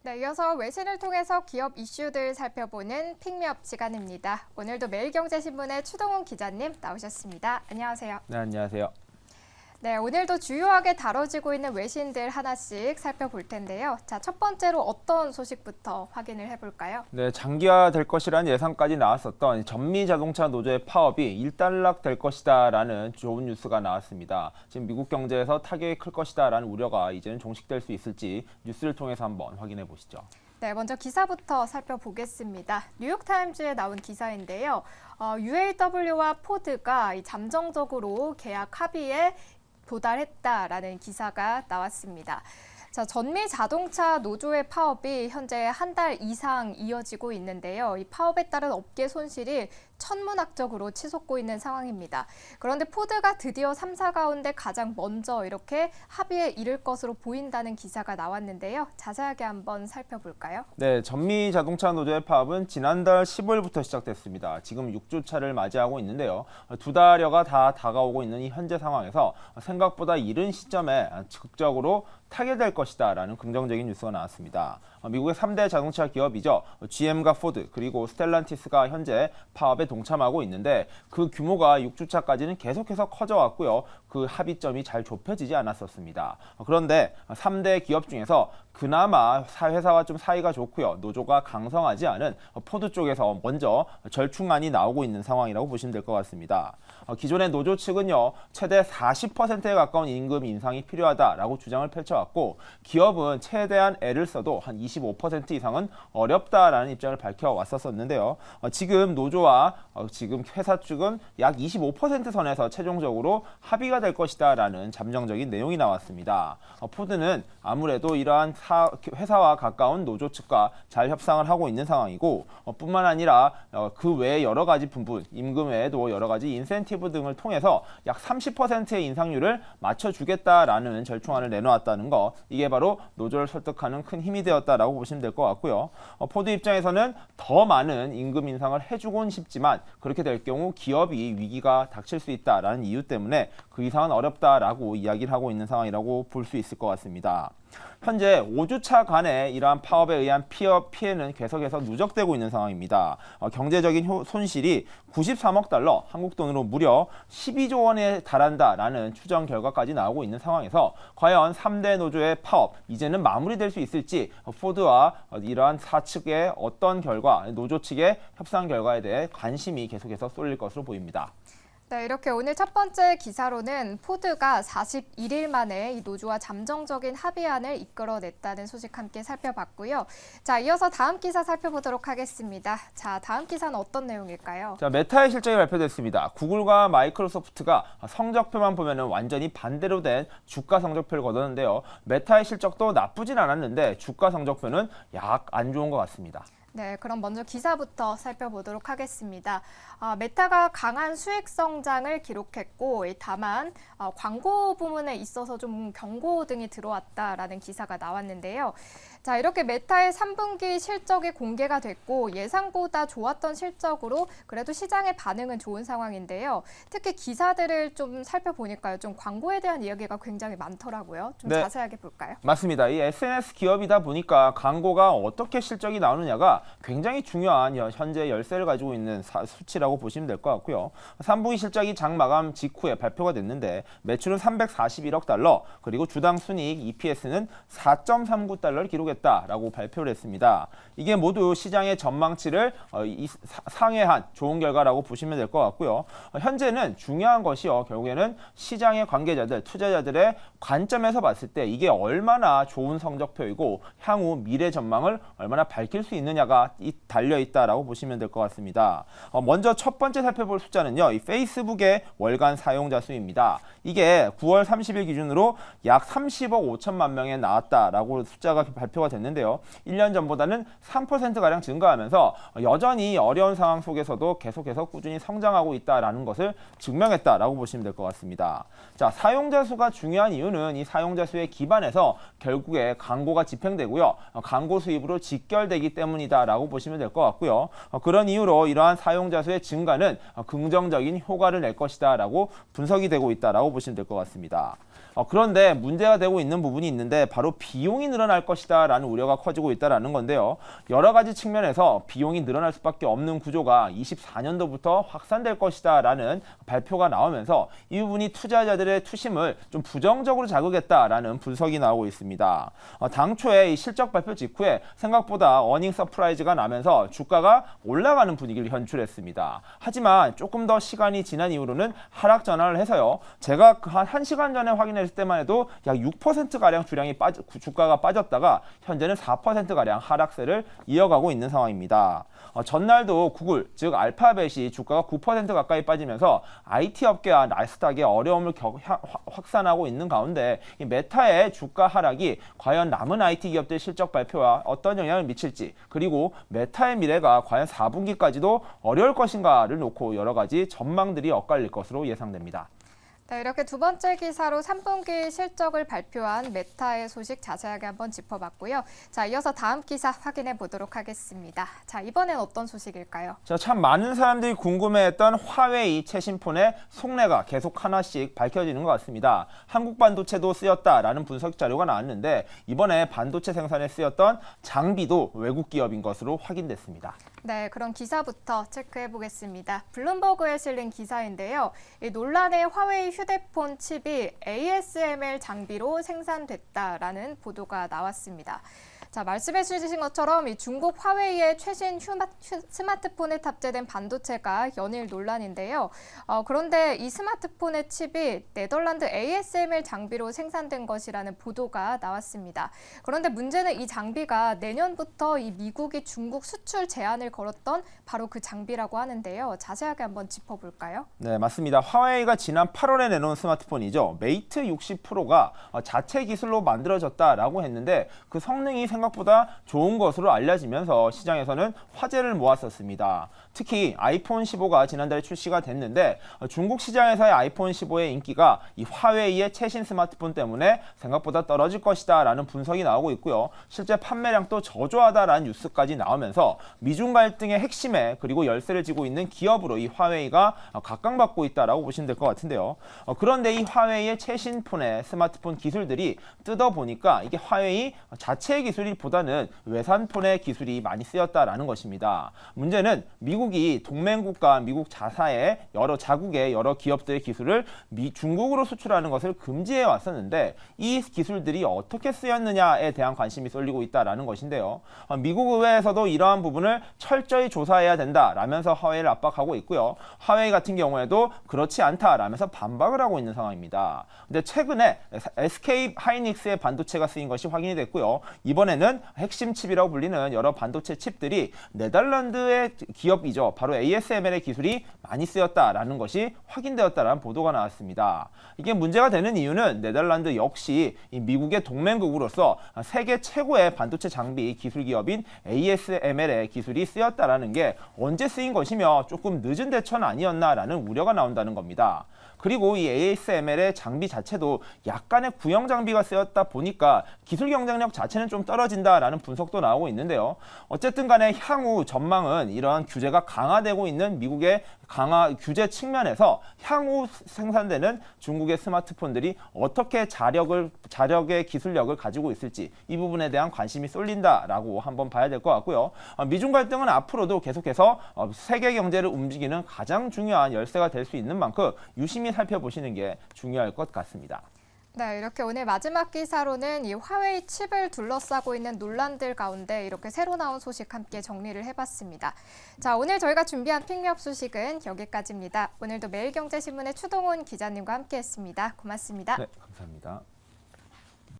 네, 이어서 외신을 통해서 기업 이슈들 살펴보는 픽미업 시간입니다. 오늘도 매일경제신문의 추동훈 기자님 나오셨습니다. 안녕하세요. 네, 안녕하세요. 네, 오늘도 주요하게 다뤄지고 있는 외신들 하나씩 살펴볼 텐데요. 자, 첫 번째로 어떤 소식부터 확인을 해볼까요? 네, 장기화될 것이라는 예상까지 나왔었던 전미자동차 노조의 파업이 일단락될 것이다라는 좋은 뉴스가 나왔습니다. 지금 미국 경제에서 타격이 클 것이다라는 우려가 이제는 종식될 수 있을지 뉴스를 통해서 한번 확인해 보시죠. 네, 먼저 기사부터 살펴보겠습니다. 뉴욕타임즈에 나온 기사인데요. UAW와 포드가 잠정적으로 계약 합의에 도달했다라는 기사가 나왔습니다. 자, 전미 자동차 노조의 파업이 현재 한 달 이상 이어지고 있는데요. 이 파업에 따른 업계 손실이 천문학적으로 치솟고 있는 상황입니다. 그런데 포드가 드디어 3사 가운데 가장 먼저 이렇게 합의에 이를 것으로 보인다는 기사가 나왔는데요. 자세하게 한번 살펴볼까요? 네, 전미 자동차 노조의 파업은 지난달 15일부터 시작됐습니다. 지금 6주차를 맞이하고 있는데요. 두 달여가 다 다가오고 있는 이 현재 상황에서 생각보다 이른 시점에 극적으로 타결될 것이다라는 긍정적인 뉴스가 나왔습니다. 미국의 3대 자동차 기업이죠. GM과 포드 그리고 스텔란티스가 현재 파업에 동참하고 있는데 그 규모가 6주차까지는 계속해서 커져왔고요. 그 합의점이 잘 좁혀지지 않았었습니다. 그런데 3대 기업 중에서 그나마 회사와 좀 사이가 좋고요. 노조가 강성하지 않은 포드 쪽에서 먼저 절충안이 나오고 있는 상황이라고 보시면 될 것 같습니다. 기존의 노조 측은요. 최대 40%에 가까운 임금 인상이 필요하다라고 주장을 펼쳐왔고 기업은 최대한 애를 써도 한 25% 이상은 어렵다라는 입장을 밝혀왔었는데요. 지금 노조와 지금 회사 측은 약 25% 선에서 최종적으로 합의가 될 것이다라는 잠정적인 내용이 나왔습니다. 포드는 아무래도 이러한 회사와 가까운 노조 측과 잘 협상을 하고 있는 상황이고 뿐만 아니라 그 외에 여러 가지 부분, 임금 외에도 여러 가지 인센티브 등을 통해서 약 30%의 인상률을 맞춰주겠다라는 절충안을 내놓았다는 거, 이게 바로 노조를 설득하는 큰 힘이 되었다라고 보시면 될 것 같고요. 포드 입장에서는 더 많은 임금 인상을 해주곤 싶지만 그렇게 될 경우 기업이 위기가 닥칠 수 있다라는 이유 때문에 그 이상은 어렵다라고 이야기를 하고 있는 상황이라고 볼 수 있을 것 같습니다. 현재 5주차 간의 이러한 파업에 의한 피해는 계속해서 누적되고 있는 상황입니다. 경제적인 손실이 93억 달러, 한국 돈으로 무려 12조 원에 달한다라는 추정 결과까지 나오고 있는 상황에서 과연 3대 노조의 파업, 이제는 마무리될 수 있을지 포드와 이러한 사측의 어떤 결과, 노조 측의 협상 결과에 대해 관심이 계속해서 쏠릴 것으로 보입니다. 네, 이렇게 오늘 첫 번째 기사로는 포드가 41일 만에 이 노조와 잠정적인 합의안을 이끌어냈다는 소식 함께 살펴봤고요. 자, 이어서 다음 기사 살펴보도록 하겠습니다. 자, 다음 기사는 어떤 내용일까요? 자, 메타의 실적이 발표됐습니다. 구글과 마이크로소프트가 성적표만 보면은 완전히 반대로 된 주가 성적표를 거뒀는데요. 메타의 실적도 나쁘진 않았는데 주가 성적표는 약 안 좋은 것 같습니다. 네, 그럼 먼저 기사부터 살펴보도록 하겠습니다. 메타가 강한 수익 성장을 기록했고, 다만 광고 부문에 있어서 좀 경고 등이 들어왔다라는 기사가 나왔는데요. 자, 이렇게 메타의 3분기 실적이 공개가 됐고 예상보다 좋았던 실적으로 그래도 시장의 반응은 좋은 상황인데요. 특히 기사들을 좀 살펴보니까요. 좀 광고에 대한 이야기가 굉장히 많더라고요. 좀 네. 자세하게 볼까요? 맞습니다. 이 SNS 기업이다 보니까 광고가 어떻게 실적이 나오느냐가 굉장히 중요한 현재 열세를 가지고 있는 수치라고 보시면 될 것 같고요. 3분기 실적이 장 마감 직후에 발표가 됐는데 매출은 341억 달러, 그리고 주당 순이익 EPS는 4.39달러를 기록했다라고 발표를 했습니다. 이게 모두 시장의 전망치를 상회한 좋은 결과라고 보시면 될 것 같고요. 현재는 중요한 것이요. 결국에는 시장의 관계자들, 투자자들의 관점에서 봤을 때 이게 얼마나 좋은 성적표이고 향후 미래 전망을 얼마나 밝힐 수 있느냐가 달려있다라고 보시면 될 것 같습니다. 먼저 첫 번째 살펴볼 숫자는요. 이 페이스북의 월간 사용자 수입니다. 이게 9월 30일 기준으로 약 30억 5천만 명에 나왔다라고 숫자가 발표가 됐는데요. 1년 전보다는 3%가량 증가하면서 여전히 어려운 상황 속에서도 계속해서 꾸준히 성장하고 있다라는 것을 증명했다라고 보시면 될 것 같습니다. 자, 사용자 수가 중요한 이유는 이 사용자 수에 기반해서 결국에 광고가 집행되고요. 광고 수입으로 직결되기 때문이다라고 보시면 될 것 같고요. 그런 이유로 이러한 사용자 수의 증가는 긍정적인 효과를 낼 것이다라고 분석이 되고 있다라고 보시면 될 것 같습니다. 그런데 문제가 되고 있는 부분이 있는데 바로 비용이 늘어날 것이다 것이다라는 우려가 커지고 있다라는 건데요. 여러 가지 측면에서 비용이 늘어날 수밖에 없는 구조가 24년도부터 확산될 것이다라는 발표가 나오면서 이 부분이 투자자들의 투심을 좀 부정적으로 자극했다라는 분석이 나오고 있습니다. 당초에 이 실적 발표 직후에 생각보다 어닝 서프라이즈가 나면서 주가가 올라가는 분위기를 연출했습니다. 하지만 조금 더 시간이 지난 이후로는 하락 전환을 해서요. 제가 한 1시간 전에 확인했을 때만 해도 약 6%가량 주가가 빠졌다가 현재는 4%가량 하락세를 이어가고 있는 상황입니다. 전날도 구글, 즉 알파벳이 주가가 9% 가까이 빠지면서 IT 업계와 나스닥의 어려움을 확산하고 있는 가운데 이 메타의 주가 하락이 과연 남은 IT 기업들 실적 발표와 어떤 영향을 미칠지, 그리고 메타의 미래가 과연 4분기까지도 어려울 것인가를 놓고 여러 가지 전망들이 엇갈릴 것으로 예상됩니다. 네, 이렇게 두 번째 기사로 3분기 실적을 발표한 메타의 소식 자세하게 한번 짚어봤고요. 자, 이어서 다음 기사 확인해 보도록 하겠습니다. 자, 이번엔 어떤 소식일까요? 자, 참 많은 사람들이 궁금해했던 화웨이 최신폰의 속내가 계속 하나씩 밝혀지는 것 같습니다. 한국 반도체도 쓰였다라는 분석 자료가 나왔는데 이번에 반도체 생산에 쓰였던 장비도 외국 기업인 것으로 확인됐습니다. 네, 그럼 기사부터 체크해 보겠습니다. 블룸버그에 실린 기사인데요. 이 논란의 화웨이 휴대폰 칩이 ASML 장비로 생산됐다라는 보도가 나왔습니다. 자, 말씀해 주신 것처럼 이 중국 화웨이의 최신 스마트폰에 탑재된 반도체가 연일 논란인데요. 그런데 이 스마트폰의 칩이 네덜란드 ASML 장비로 생산된 것이라는 보도가 나왔습니다. 그런데 문제는 이 장비가 내년부터 이 미국이 중국 수출 제한을 걸었던 바로 그 장비라고 하는데요. 자세하게 한번 짚어볼까요? 네, 맞습니다. 화웨이가 지난 8월에 내놓은 스마트폰이죠. 메이트 60 프로가 자체 기술로 만들어졌다라고 했는데 그 성능이 생각보다 좋은 것으로 알려지면서 시장에서는 화제를 모았었습니다. 특히 아이폰 15가 지난달에 출시가 됐는데 중국 시장에서의 아이폰 15의 인기가 이 화웨이의 최신 스마트폰 때문에 생각보다 떨어질 것이다 라는 분석이 나오고 있고요. 실제 판매량도 저조하다라는 뉴스까지 나오면서 미중 갈등의 핵심에 그리고 열쇠를 쥐고 있는 기업으로 이 화웨이가 각광받고 있다라고 보시면 될 것 같은데요. 그런데 이 화웨이의 최신 폰의 스마트폰 기술들이 뜯어보니까 이게 화웨이 자체의 기술보다는 외산폰의 기술이 많이 쓰였다라는 것입니다. 문제는 미국이 동맹국가 미국 자사의 자국의 여러 기업들의 기술을 중국으로 수출하는 것을 금지해 왔었는데 이 기술들이 어떻게 쓰였느냐에 대한 관심이 쏠리고 있다라는 것인데요. 미국 의회에서도 이러한 부분을 철저히 조사해야 된다라면서 화웨이를 압박하고 있고요. 화웨이 같은 경우에도 그렇지 않다라면서 반박을 하고 있는 상황입니다. 근데 최근에 SK 하이닉스의 반도체가 쓰인 것이 확인이 됐고요. 이번에는 핵심 칩이라고 불리는 여러 반도체 칩들이 네덜란드의 기업이죠. 바로 ASML의 기술이 많이 쓰였다라는 것이 확인되었다라는 보도가 나왔습니다. 이게 문제가 되는 이유는 네덜란드 역시 이 미국의 동맹국으로서 세계 최고의 반도체 장비 기술 기업인 ASML의 기술이 쓰였다라는 게 언제 쓰인 것이며 조금 늦은 대처는 아니었나라는 우려가 나온다는 겁니다. 그리고 이 ASML의 장비 자체도 약간의 구형 장비가 쓰였다 보니까 기술 경쟁력 자체는 좀 떨어진다라는 분석도 나오고 있는데요. 어쨌든 간에 향후 전망은 이러한 규제가 강화되고 있는 미국의 규제 측면에서 향후 생산되는 중국의 스마트폰들이 어떻게 자력의 기술력을 가지고 있을지 이 부분에 대한 관심이 쏠린다라고 한번 봐야 될 것 같고요. 미중 갈등은 앞으로도 계속해서 세계 경제를 움직이는 가장 중요한 열쇠가 될 수 있는 만큼 유심히 살펴보시는 게 중요할 것 같습니다. 네, 이렇게 오늘 마지막 기사로는 이 화웨이 칩을 둘러싸고 있는 논란들 가운데 이렇게 새로 나온 소식 함께 정리를 해봤습니다. 자, 오늘 저희가 준비한 픽미업 소식은 여기까지입니다. 오늘도 매일경제신문의 추동훈 기자님과 함께했습니다. 고맙습니다. 네, 감사합니다.